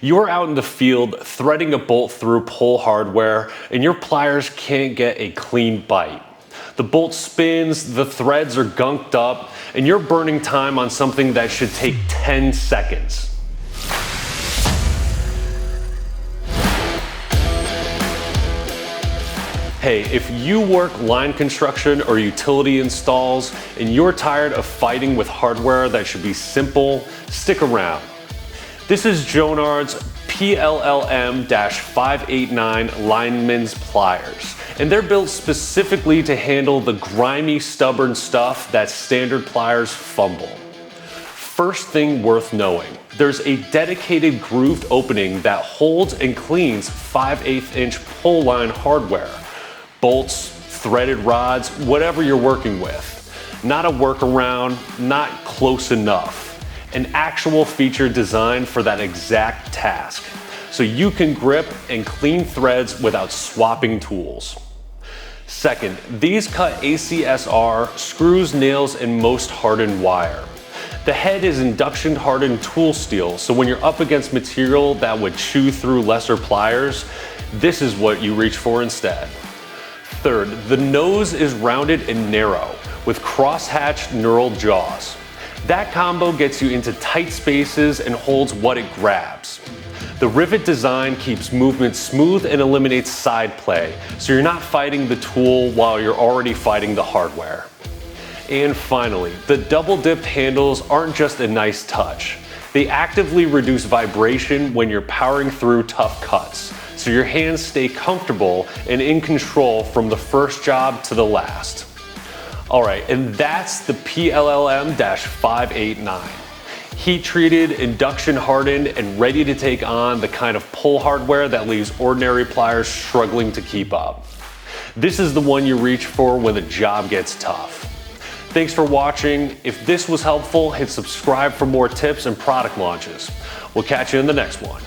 You're out in the field threading a bolt through pull hardware and your pliers can't get a clean bite. The bolt spins, the threads are gunked up, and you're burning time on something that should take 10 seconds. Hey, if you work line construction or utility installs and you're tired of fighting with hardware that should be simple, stick around. This is Jonard's PLLM-589 Lineman's pliers, and they're built specifically to handle the grimy, stubborn stuff that standard pliers fumble. First thing worth knowing, there's a dedicated grooved opening that holds and cleans 5/8 inch pull line hardware. Bolts, threaded rods, whatever you're working with. Not a workaround, not close enough. An actual feature designed for that exact task, so you can grip and clean threads without swapping tools. Second, these cut ACSR screws, nails, and most hardened wire. The head is induction hardened tool steel, so when you're up against material that would chew through lesser pliers, this is what you reach for instead. Third, the nose is rounded and narrow with cross-hatched knurled jaws. That combo gets you into tight spaces and holds what it grabs. The rivet design keeps movement smooth and eliminates side play, so you're not fighting the tool while you're already fighting the hardware. And finally, the double-dipped handles aren't just a nice touch. They actively reduce vibration when you're powering through tough cuts, so your hands stay comfortable and in control from the first job to the last. All right, and that's the PLLM-589. Heat treated, induction hardened, and ready to take on the kind of pull hardware that leaves ordinary pliers struggling to keep up. This is the one you reach for when the job gets tough. Thanks for watching. If this was helpful, hit subscribe for more tips and product launches. We'll catch you in the next one.